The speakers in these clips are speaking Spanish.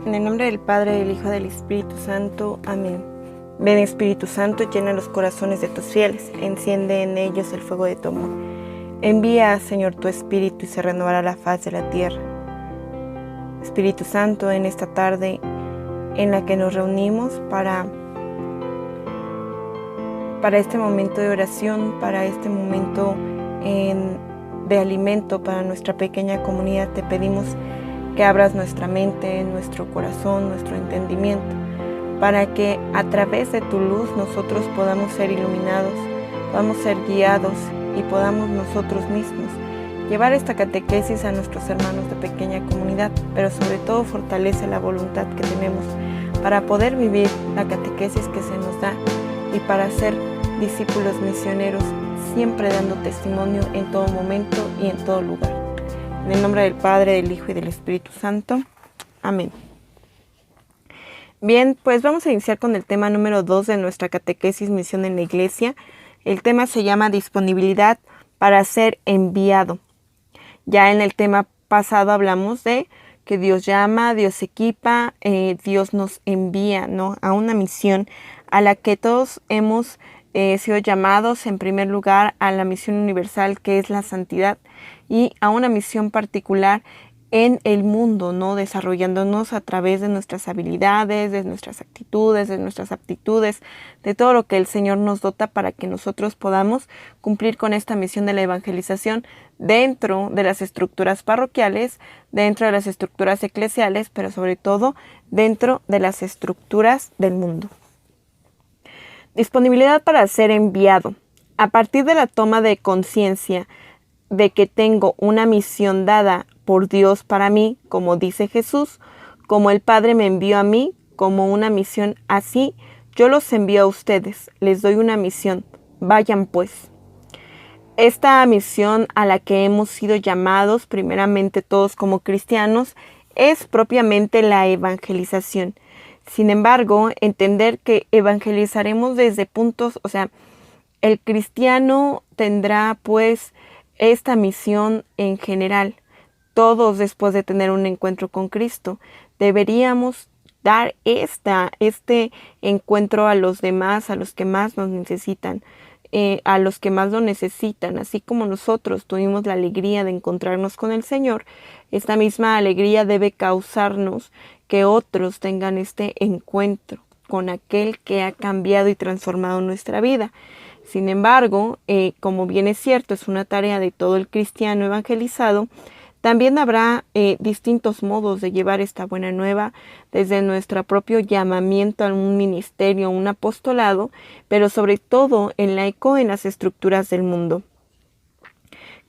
En el nombre del Padre, del Hijo, del Espíritu Santo. Amén. Ven, Espíritu Santo, llena los corazones de tus fieles, enciende en ellos el fuego de tu amor. Envía, Señor, tu Espíritu y se renovará la faz de la tierra. Espíritu Santo, en esta tarde en la que nos reunimos para este momento de oración, para este momento de alimento para nuestra pequeña comunidad, te pedimos que abras nuestra mente, nuestro corazón, nuestro entendimiento, para que a través de tu luz nosotros podamos ser iluminados, podamos ser guiados y podamos nosotros mismos llevar esta catequesis a nuestros hermanos de pequeña comunidad, pero sobre todo fortalece la voluntad que tenemos para poder vivir la catequesis que se nos da y para ser discípulos misioneros, siempre dando testimonio en todo momento y en todo lugar. En el nombre del Padre, del Hijo y del Espíritu Santo. Amén. Bien, pues vamos a iniciar con el tema número 2 de nuestra catequesis Misión en la Iglesia. El tema se llama disponibilidad para ser enviado. Ya en el tema pasado hablamos de que Dios llama, Dios equipa, Dios nos envía, ¿no?, a una misión a la que todos hemos sido llamados, en primer lugar, a la misión universal, que es la santidad, y a una misión particular en el mundo, ¿no?, desarrollándonos a través de nuestras habilidades, de nuestras actitudes, de nuestras aptitudes, de todo lo que el Señor nos dota para que nosotros podamos cumplir con esta misión de la evangelización dentro de las estructuras parroquiales, dentro de las estructuras eclesiales, pero sobre todo dentro de las estructuras del mundo. Disponibilidad para ser enviado. A partir de la toma de conciencia de que tengo una misión dada por Dios para mí, como dice Jesús, como el Padre me envió a mí como una misión, así yo los envío a ustedes, les doy una misión, vayan pues. Esta misión a la que hemos sido llamados, primeramente todos como cristianos, es propiamente la evangelización. Sin embargo, entender que evangelizaremos desde puntos, el cristiano tendrá pues esta misión en general. Todos, después de tener un encuentro con Cristo, deberíamos dar este encuentro a los demás, a los que más nos necesitan, a los que más lo necesitan. Así como nosotros tuvimos la alegría de encontrarnos con el Señor, esta misma alegría debe causarnos que otros tengan este encuentro con aquel que ha cambiado y transformado nuestra vida. Sin embargo, como bien es cierto, es una tarea de todo el cristiano evangelizado, también habrá distintos modos de llevar esta buena nueva, desde nuestro propio llamamiento a un ministerio, a un apostolado, pero sobre todo en la eco en las estructuras del mundo.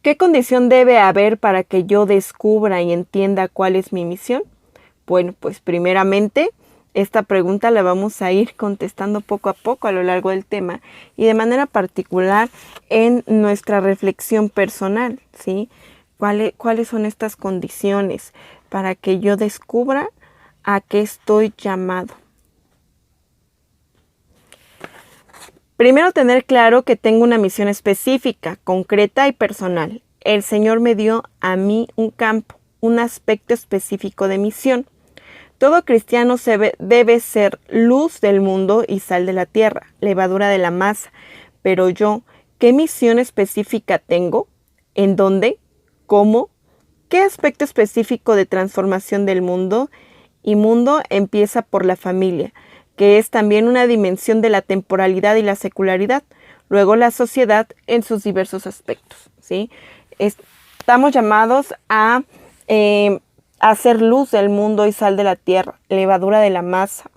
¿Qué condición debe haber para que yo descubra y entienda cuál es mi misión? Bueno, pues primeramente, esta pregunta la vamos a ir contestando poco a poco a lo largo del tema y de manera particular en nuestra reflexión personal, ¿sí? ¿Cuáles son estas condiciones para que yo descubra a qué estoy llamado? Primero, tener claro que tengo una misión específica, concreta y personal. El Señor me dio a mí un campo, un aspecto específico de misión. Todo cristiano debe ser luz del mundo y sal de la tierra, levadura de la masa. Pero yo, ¿qué misión específica tengo? ¿En dónde? ¿Cómo? ¿Qué aspecto específico de transformación del mundo? Y mundo empieza por la familia, que es también una dimensión de la temporalidad y la secularidad. Luego la sociedad en sus diversos aspectos, ¿sí? Estamos llamados a hacer luz del mundo y sal de la tierra, levadura de la masa.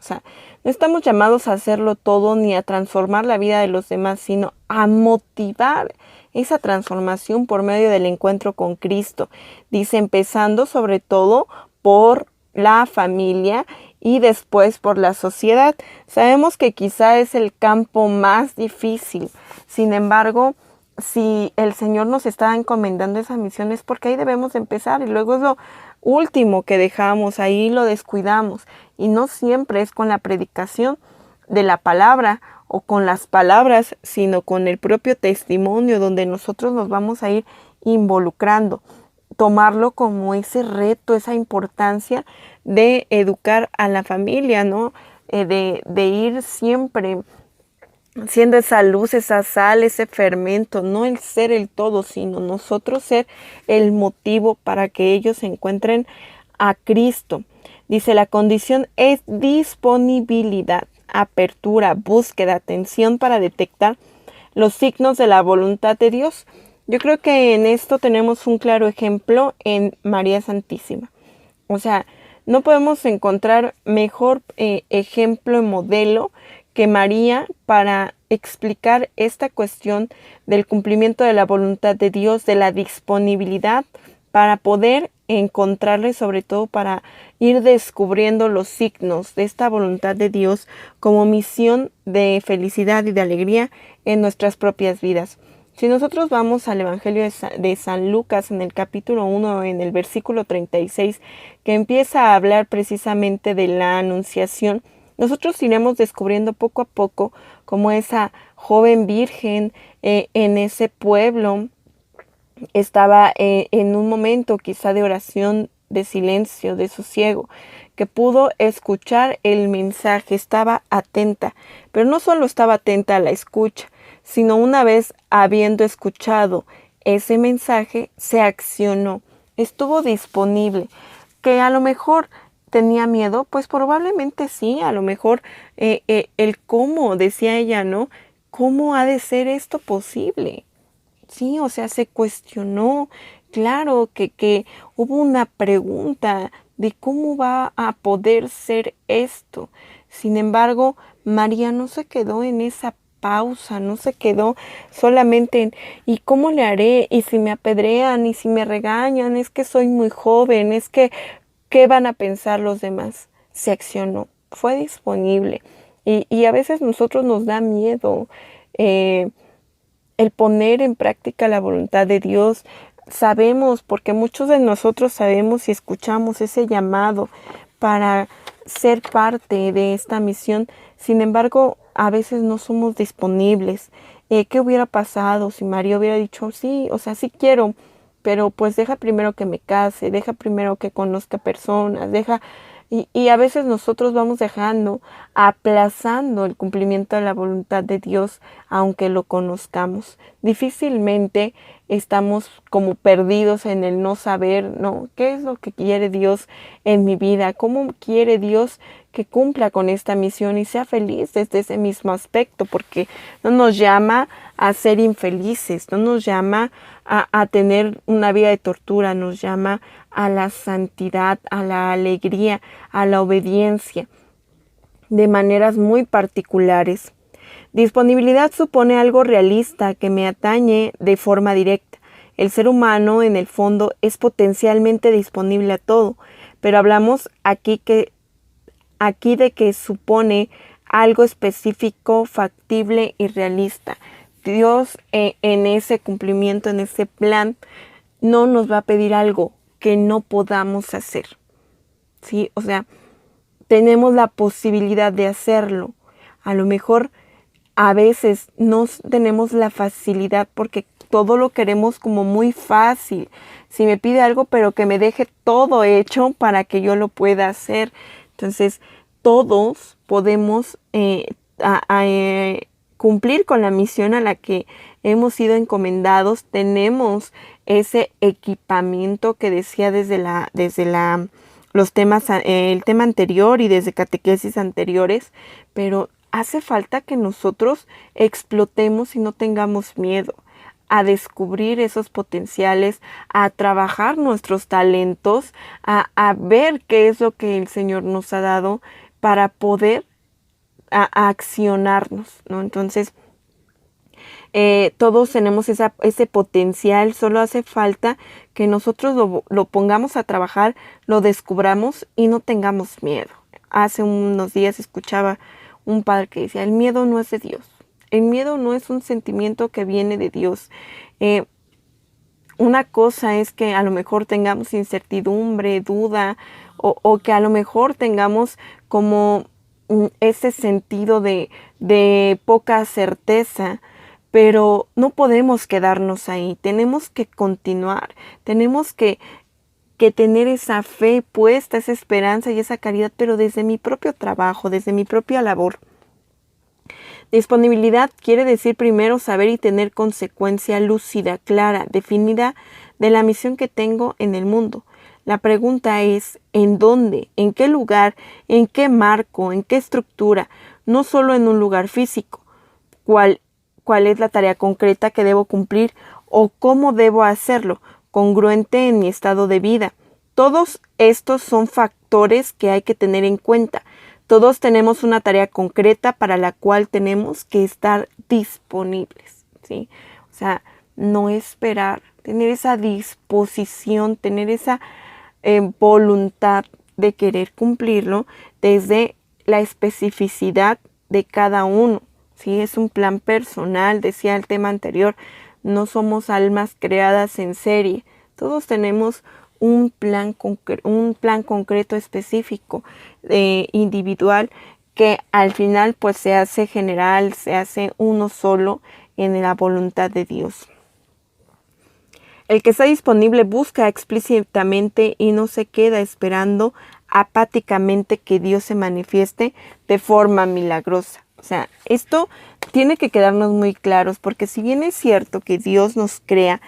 No estamos llamados a hacerlo todo ni a transformar la vida de los demás, sino a motivar esa transformación por medio del encuentro con Cristo. Dice, empezando sobre todo por la familia y después por la sociedad. Sabemos que quizá es el campo más difícil. Sin embargo, si el Señor nos está encomendando esa misión es porque ahí debemos empezar, y luego es lo último que dejamos, ahí lo descuidamos, y no siempre es con la predicación de la palabra o con las palabras, sino con el propio testimonio donde nosotros nos vamos a ir involucrando. tomarlo como ese reto, esa importancia de educar a la familia, ¿no? De ir siempre siendo esa luz, esa sal, ese fermento, no el ser el todo, sino nosotros ser el motivo para que ellos encuentren a Cristo. Dice, la condición es disponibilidad, apertura, búsqueda, atención para detectar los signos de la voluntad de Dios. Yo creo que en esto tenemos un claro ejemplo en María Santísima. O sea, no podemos encontrar mejor ejemplo y modelo que María para explicar esta cuestión del cumplimiento de la voluntad de Dios, de la disponibilidad para poder encontrarle, sobre todo para ir descubriendo los signos de esta voluntad de Dios como misión de felicidad y de alegría en nuestras propias vidas. Si nosotros vamos al Evangelio de San Lucas en el capítulo 1, en el versículo 36, que empieza a hablar precisamente de la anunciación, nosotros iremos descubriendo poco a poco cómo esa joven virgen en ese pueblo estaba en un momento quizá de oración, de silencio, de sosiego, que pudo escuchar el mensaje, estaba atenta, pero no solo estaba atenta a la escucha, sino una vez habiendo escuchado ese mensaje, se accionó, estuvo disponible, que a lo mejor tenía miedo, pues probablemente sí, a lo mejor el cómo, decía ella, ¿no? ¿Cómo ha de ser esto posible? Sí, o sea, se cuestionó, claro que hubo una pregunta de cómo va a poder ser esto. Sin embargo, María no se quedó en esa pausa, no se quedó solamente en ¿y cómo le haré? ¿Y si me apedrean? ¿Y si me regañan? Es que soy muy joven, es que ¿qué van a pensar los demás? Se accionó, fue disponible. Y a veces nosotros nos da miedo el poner en práctica la voluntad de Dios. Sabemos, porque muchos de nosotros sabemos y escuchamos ese llamado para ser parte de esta misión. Sin embargo, a veces no somos disponibles. ¿Qué hubiera pasado si María hubiera dicho, sí, o sea, sí quiero, pero pues deja primero que me case, deja primero que conozca personas, deja... Y a veces nosotros vamos dejando, aplazando el cumplimiento de la voluntad de Dios, aunque lo conozcamos. Difícilmente estamos como perdidos en el no saber, ¿no? ¿Qué es lo que quiere Dios en mi vida? ¿Cómo quiere Dios que cumpla con esta misión y sea feliz desde ese mismo aspecto? Porque no nos llama a ser infelices, no nos llama a tener una vida de tortura, nos llama a la santidad, a la alegría, a la obediencia, de maneras muy particulares. Disponibilidad supone algo realista que me atañe de forma directa. El ser humano, en el fondo, es potencialmente disponible a todo, pero hablamos aquí de que supone algo específico, factible y realista. Dios en ese cumplimiento, en ese plan, no nos va a pedir algo que no podamos hacer. ¿Sí? O sea, tenemos la posibilidad de hacerlo. A lo mejor a veces no tenemos la facilidad porque todo lo queremos como muy fácil. Si me pide algo, pero que me deje todo hecho para que yo lo pueda hacer. Entonces, todos podemos cumplir con la misión a la que hemos sido encomendados. Tenemos ese equipamiento que decía el tema anterior y desde catequesis anteriores, pero hace falta que nosotros explotemos y no tengamos miedo a descubrir esos potenciales, a trabajar nuestros talentos, a ver qué es lo que el Señor nos ha dado para poder a accionarnos, ¿no? Entonces, todos tenemos ese potencial, solo hace falta que nosotros lo pongamos a trabajar, lo descubramos y no tengamos miedo. Hace unos días escuchaba un padre que decía, el miedo no es de Dios, el miedo no es un sentimiento que viene de Dios. Una cosa es que a lo mejor tengamos incertidumbre, duda, o que a lo mejor tengamos como ese sentido de poca certeza, pero no podemos quedarnos ahí, tenemos que continuar, tenemos que tener esa fe puesta, esa esperanza y esa caridad, pero desde mi propio trabajo, desde mi propia labor. Disponibilidad quiere decir primero saber y tener consecuencia lúcida, clara, definida de la misión que tengo en el mundo. La pregunta es, ¿en dónde? ¿En qué lugar? ¿En qué marco? ¿En qué estructura? No solo en un lugar físico. ¿Cuál es la tarea concreta que debo cumplir o cómo debo hacerlo, congruente en mi estado de vida? Todos estos son factores que hay que tener en cuenta. Todos tenemos una tarea concreta para la cual tenemos que estar disponibles, ¿sí? O sea, no esperar, tener esa disposición, tener esa voluntad de querer cumplirlo desde la especificidad de cada uno, ¿sí? Es un plan personal, decía el tema anterior, no somos almas creadas en serie, todos tenemos un plan concreto específico, individual, que al final pues se hace general, se hace uno solo en la voluntad de Dios. El que está disponible busca explícitamente y no se queda esperando apáticamente que Dios se manifieste de forma milagrosa. O sea, esto tiene que quedarnos muy claros, porque si bien es cierto que Dios nos crea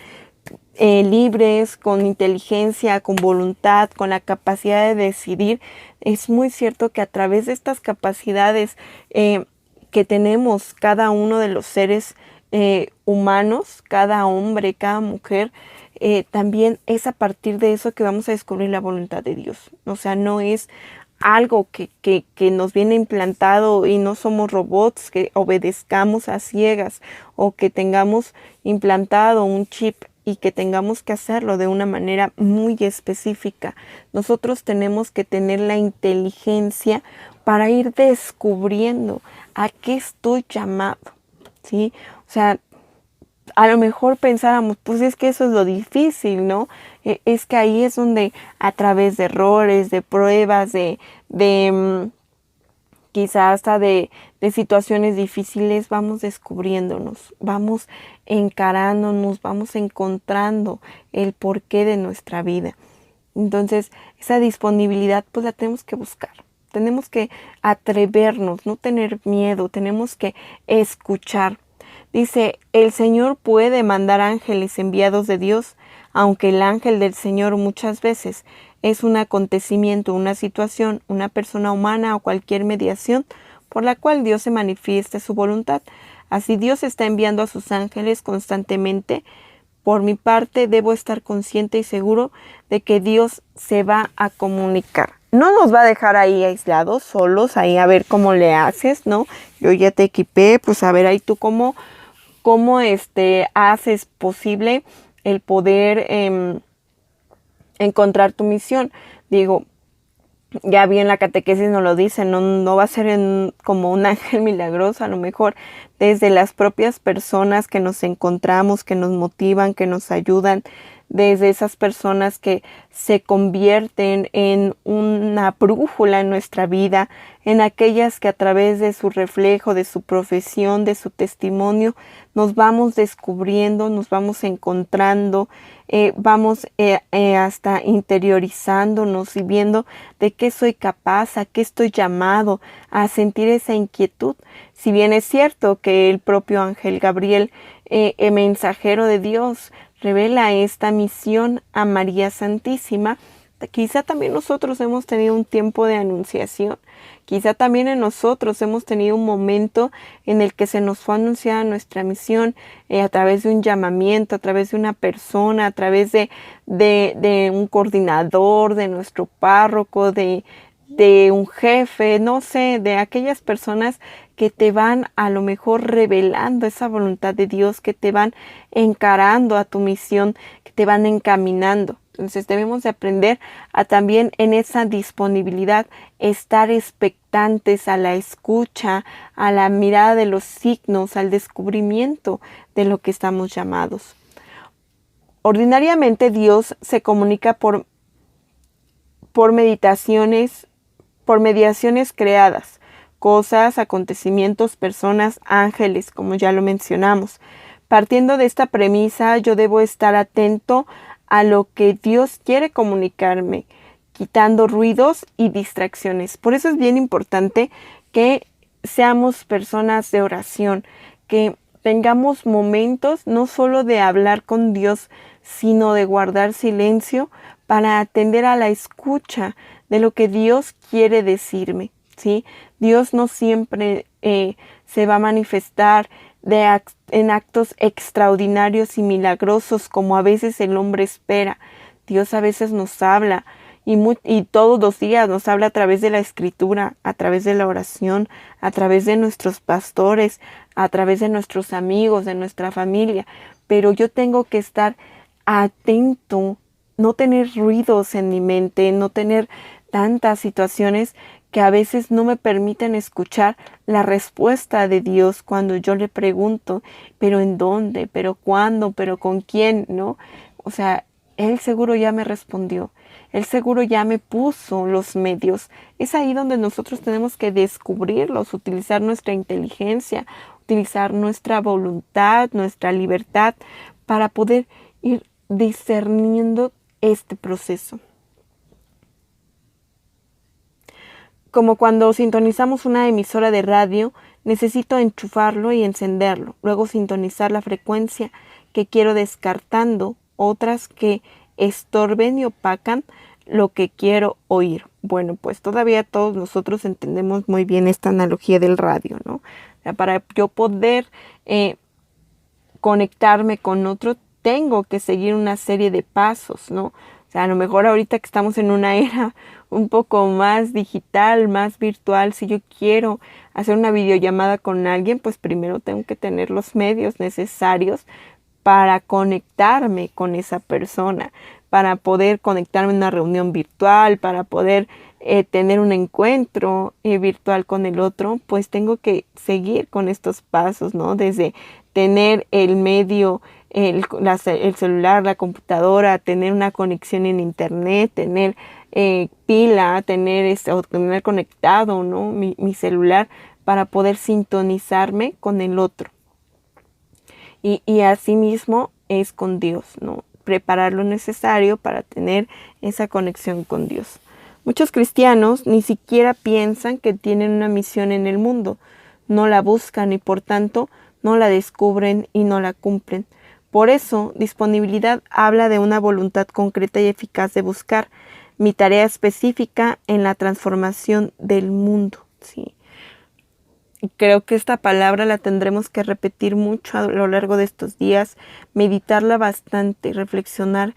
libres, con inteligencia, con voluntad, con la capacidad de decidir, es muy cierto que a través de estas capacidades que tenemos cada uno de los seres humanos, cada hombre, cada mujer, también es a partir de eso que vamos a descubrir la voluntad de Dios. O sea, no es algo que nos viene implantado y no somos robots que obedezcamos a ciegas o que tengamos implantado un chip y que tengamos que hacerlo de una manera muy específica. Nosotros tenemos que tener la inteligencia para ir descubriendo a qué estoy llamado, ¿sí? O sea, a lo mejor pensáramos, pues es que eso es lo difícil, ¿no? Es que ahí es donde a través de errores, de pruebas, quizás hasta de situaciones difíciles vamos descubriéndonos, vamos encarándonos, vamos encontrando el porqué de nuestra vida. Entonces, esa disponibilidad pues la tenemos que buscar. Tenemos que atrevernos, no tener miedo, tenemos que escuchar. Dice, el Señor puede mandar ángeles enviados de Dios, aunque el ángel del Señor muchas veces es un acontecimiento, una situación, una persona humana o cualquier mediación por la cual Dios se manifieste su voluntad. Así Dios está enviando a sus ángeles constantemente. Por mi parte, debo estar consciente y seguro de que Dios se va a comunicar. No nos va a dejar ahí aislados, solos, ahí a ver cómo le haces, ¿no? Yo ya te equipé, pues a ver ahí tú cómo haces posible el poder encontrar tu misión. Digo, ya bien la catequesis nos lo dice, no va a ser como un ángel milagroso, a lo mejor desde las propias personas que nos encontramos, que nos motivan, que nos ayudan, desde esas personas que se convierten en una brújula en nuestra vida, en aquellas que a través de su reflejo, de su profesión, de su testimonio, nos vamos descubriendo, nos vamos encontrando, vamos hasta interiorizándonos y viendo de qué soy capaz, a qué estoy llamado, a sentir esa inquietud. Si bien es cierto que el propio ángel Gabriel, el mensajero de Dios, revela esta misión a María Santísima, quizá también nosotros hemos tenido un tiempo de anunciación, quizá también en nosotros hemos tenido un momento en el que se nos fue anunciada nuestra misión a través de un llamamiento, a través de una persona, a través de un coordinador, de nuestro párroco, de un jefe, no sé, de aquellas personas que te van a lo mejor revelando esa voluntad de Dios, que te van encarando a tu misión, que te van encaminando. Entonces debemos de aprender a también en esa disponibilidad estar expectantes a la escucha, a la mirada de los signos, al descubrimiento de lo que estamos llamados. Ordinariamente Dios se comunica por mediaciones creadas, cosas, acontecimientos, personas, ángeles, como ya lo mencionamos. Partiendo de esta premisa, yo debo estar atento a lo que Dios quiere comunicarme, quitando ruidos y distracciones. Por eso es bien importante que seamos personas de oración, que tengamos momentos no solo de hablar con Dios, sino de guardar silencio para atender a la escucha de lo que Dios quiere decirme, ¿sí? Dios no siempre se va a manifestar en actos extraordinarios y milagrosos como a veces el hombre espera. Dios a veces nos habla y todos los días nos habla a través de la escritura, a través de la oración, a través de nuestros pastores, a través de nuestros amigos, de nuestra familia. Pero yo tengo que estar atento, no tener ruidos en mi mente, no tener tantas situaciones que a veces no me permiten escuchar la respuesta de Dios cuando yo le pregunto, pero ¿en dónde? ¿Pero cuándo? ¿Pero con quién? ¿No? O sea, Él seguro ya me respondió. Él seguro ya me puso los medios. Es ahí donde nosotros tenemos que descubrirlos, utilizar nuestra inteligencia, utilizar nuestra voluntad, nuestra libertad para poder ir discerniendo este proceso. Como cuando sintonizamos una emisora de radio, necesito enchufarlo y encenderlo, luego sintonizar la frecuencia que quiero descartando otras que estorben y opacan lo que quiero oír. Bueno, pues todavía todos nosotros entendemos muy bien esta analogía del radio, ¿no? O sea, para yo poder conectarme con otro, tengo que seguir una serie de pasos, ¿no? O sea, a lo mejor ahorita que estamos en una era un poco más digital, más virtual, si yo quiero hacer una videollamada con alguien, pues primero tengo que tener los medios necesarios para conectarme con esa persona, para poder conectarme en una reunión virtual, para poder tener un encuentro virtual con el otro, pues tengo que seguir con estos pasos, ¿no? Desde tener el medio, el celular, la computadora, tener una conexión en internet, tener pila, tener conectado, ¿no? mi celular para poder sintonizarme con el otro. Y asimismo es con Dios, ¿no? Preparar lo necesario para tener esa conexión con Dios. Muchos cristianos ni siquiera piensan que tienen una misión en el mundo, no la buscan y por tanto no la descubren y no la cumplen. Por eso, disponibilidad habla de una voluntad concreta y eficaz de buscar mi tarea específica en la transformación del mundo, ¿sí? Creo que esta palabra la tendremos que repetir mucho a lo largo de estos días, meditarla bastante, reflexionar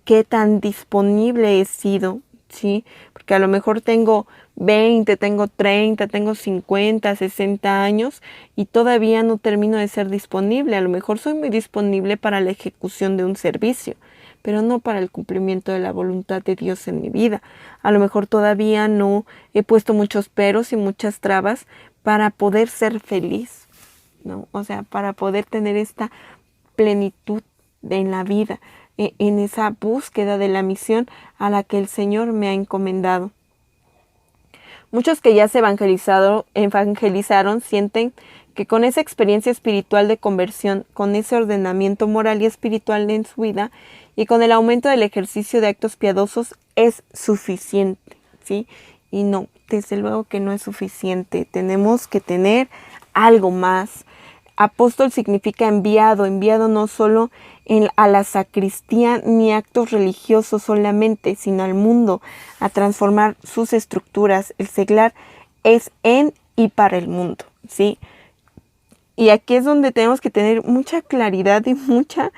qué tan disponible he sido, ¿sí? Porque a lo mejor tengo 20, tengo 30, tengo 50, 60 años y todavía no termino de ser disponible. A lo mejor soy muy disponible para la ejecución de un servicio, pero no para el cumplimiento de la voluntad de Dios en mi vida. A lo mejor todavía no he puesto muchos peros y muchas trabas para poder ser feliz, ¿no? O sea, para poder tener esta plenitud en la vida, en esa búsqueda de la misión a la que el Señor me ha encomendado. Muchos que ya se evangelizaron sienten que con esa experiencia espiritual de conversión, con ese ordenamiento moral y espiritual en su vida y con el aumento del ejercicio de actos piadosos es suficiente, ¿sí? Y no, desde luego que no es suficiente. Tenemos que tener algo más. Apóstol significa enviado, enviado no solo a la sacristía ni actos religiosos solamente, sino al mundo, a transformar sus estructuras. El seglar es en y para el mundo, ¿sí? Y aquí es donde tenemos que tener mucha claridad y mucha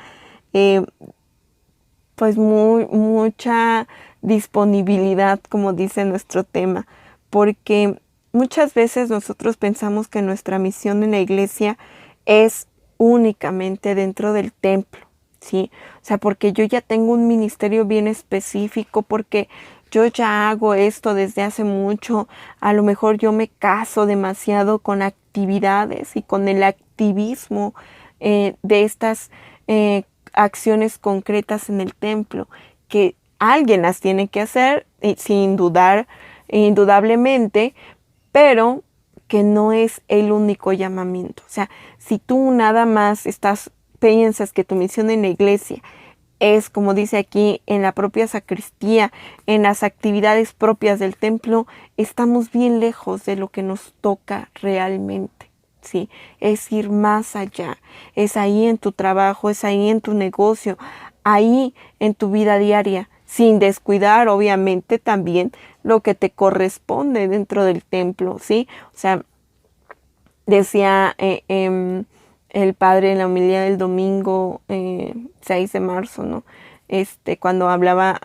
disponibilidad, como dice nuestro tema, porque muchas veces nosotros pensamos que nuestra misión en la iglesia es únicamente dentro del templo, ¿sí? O sea, porque yo ya tengo un ministerio bien específico, porque yo ya hago esto desde hace mucho, a lo mejor yo me caso demasiado con actividades y con el activismo de estas acciones concretas en el templo, que alguien las tiene que hacer, sin dudar, indudablemente, pero que no es el único llamamiento. O sea, si tú nada más piensas que tu misión en la iglesia es, como dice aquí, en la propia sacristía, en las actividades propias del templo, estamos bien lejos de lo que nos toca realmente. Sí, es ir más allá, es ahí en tu trabajo, es ahí en tu negocio, ahí en tu vida diaria, sin descuidar obviamente también lo que te corresponde dentro del templo, ¿sí? O sea, decía el padre en la homilía del domingo 6 de marzo, ¿no? Cuando hablaba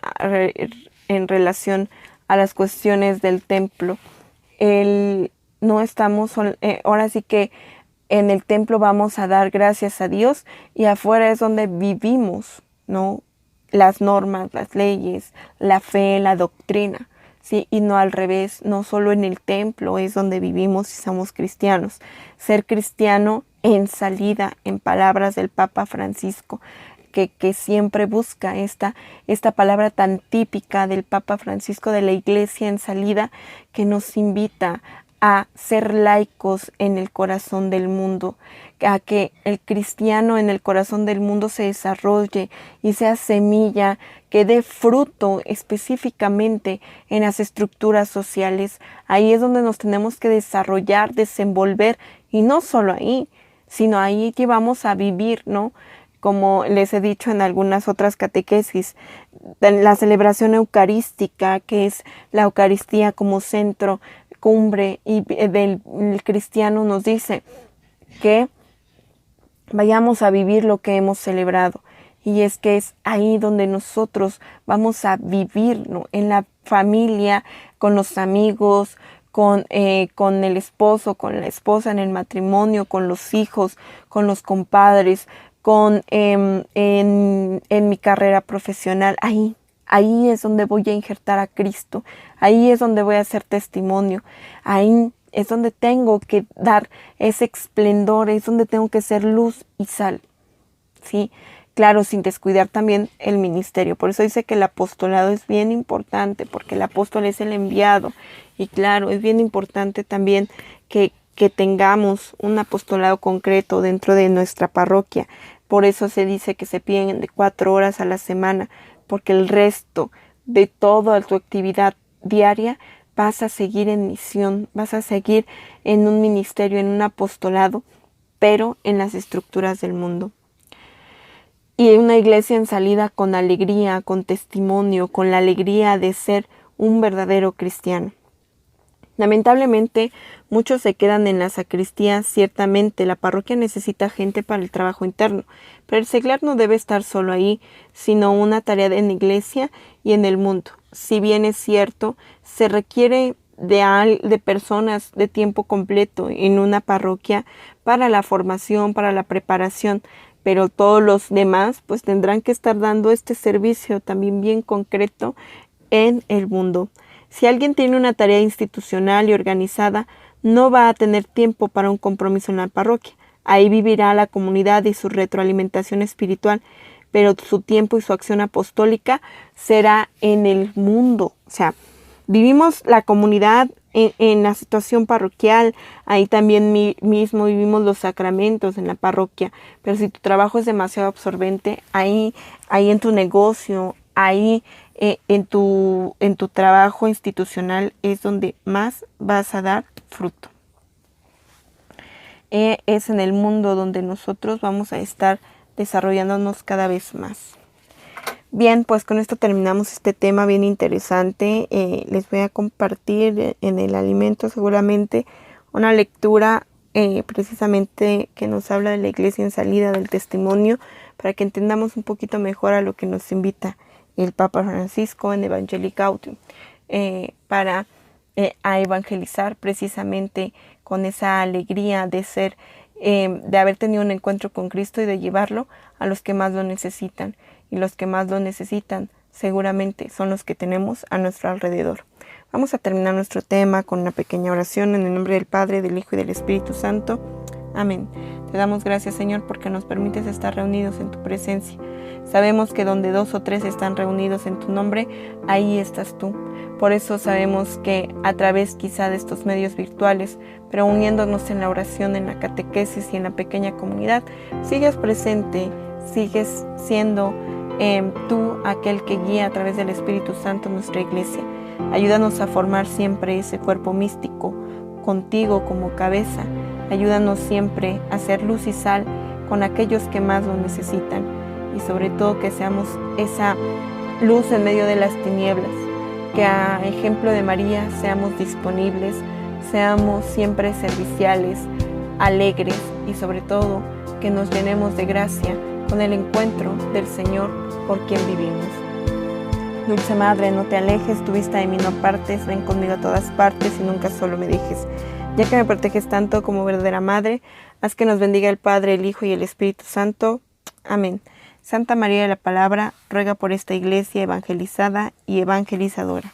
en relación a las cuestiones del templo, no estamos, ahora sí que en el templo vamos a dar gracias a Dios y afuera es donde vivimos, ¿no? Las normas, las leyes, la fe, la doctrina, ¿sí? Y no al revés, no solo en el templo es donde vivimos y somos cristianos. Ser cristiano en salida, en palabras del Papa Francisco, que siempre busca esta palabra tan típica del Papa Francisco de la Iglesia en salida, que nos invita a ser laicos en el corazón del mundo, a que el cristiano en el corazón del mundo se desarrolle y sea semilla que dé fruto específicamente en las estructuras sociales. Ahí es donde nos tenemos que desarrollar, desenvolver, y no solo ahí, sino ahí que vamos a vivir, ¿no? Como les he dicho en algunas otras catequesis, la celebración eucarística, que es la Eucaristía como centro, cumbre y del cristiano, nos dice que vayamos a vivir lo que hemos celebrado. Y es que es ahí donde nosotros vamos a vivir, ¿no? En la familia, con los amigos, con el esposo, con la esposa, en el matrimonio, con los hijos, con los compadres, en mi carrera profesional. Ahí es donde voy a injertar a Cristo, ahí es donde voy a hacer testimonio, ahí es donde tengo que dar ese esplendor, es donde tengo que ser luz y sal, ¿sí? Claro, sin descuidar también el ministerio. Por eso dice que el apostolado es bien importante, porque el apóstol es el enviado. Y claro, es bien importante también que tengamos un apostolado concreto dentro de nuestra parroquia. Por eso se dice que se piden de 4 horas a la semana, porque el resto de toda tu actividad diaria vas a seguir en misión, vas a seguir en un ministerio, en un apostolado, pero en las estructuras del mundo. Y una iglesia en salida con alegría, con testimonio, con la alegría de ser un verdadero cristiano. Lamentablemente, muchos se quedan en la sacristía. Ciertamente, la parroquia necesita gente para el trabajo interno, pero el seglar no debe estar solo ahí, sino una tarea en la iglesia y en el mundo. Si bien es cierto, se requiere de personas de tiempo completo en una parroquia para la formación, para la preparación, pero todos los demás pues tendrán que estar dando este servicio también bien concreto en el mundo. Si alguien tiene una tarea institucional y organizada, no va a tener tiempo para un compromiso en la parroquia. Ahí vivirá la comunidad y su retroalimentación espiritual, pero su tiempo y su acción apostólica será en el mundo. O sea, vivimos la comunidad en la situación parroquial, ahí también mismo vivimos los sacramentos en la parroquia, pero si tu trabajo es demasiado absorbente, ahí en tu negocio, ahí en tu trabajo institucional es donde más vas a dar fruto. Es en el mundo donde nosotros vamos a estar desarrollándonos cada vez más. Bien, pues con esto terminamos este tema bien interesante. Les voy a compartir en el alimento seguramente una lectura precisamente que nos habla de la iglesia en salida, del testimonio, para que entendamos un poquito mejor a lo que nos invita el Papa Francisco en Evangelii Gaudium, para a evangelizar precisamente con esa alegría de ser, de haber tenido un encuentro con Cristo y de llevarlo a los que más lo necesitan. Y los que más lo necesitan seguramente son los que tenemos a nuestro alrededor. Vamos a terminar nuestro tema con una pequeña oración en el nombre del Padre, del Hijo y del Espíritu Santo. Amén. Te damos gracias, Señor, porque nos permites estar reunidos en tu presencia. Sabemos que donde 2 o 3 están reunidos en tu nombre, ahí estás tú. Por eso sabemos que a través quizá de estos medios virtuales, pero uniéndonos en la oración, en la catequesis y en la pequeña comunidad, sigues presente, sigues siendo tú aquel que guía a través del Espíritu Santo nuestra iglesia. Ayúdanos a formar siempre ese cuerpo místico contigo como cabeza. Ayúdanos siempre a ser luz y sal con aquellos que más lo necesitan, y sobre todo que seamos esa luz en medio de las tinieblas, que a ejemplo de María seamos disponibles, seamos siempre serviciales, alegres, y sobre todo que nos llenemos de gracia con el encuentro del Señor por quien vivimos. Dulce Madre, no te alejes, tu vista de mí no apartes, ven conmigo a todas partes y nunca solo me dejes. Ya que me proteges tanto como verdadera Madre, haz que nos bendiga el Padre, el Hijo y el Espíritu Santo. Amén. Santa María de la Palabra, ruega por esta iglesia evangelizada y evangelizadora.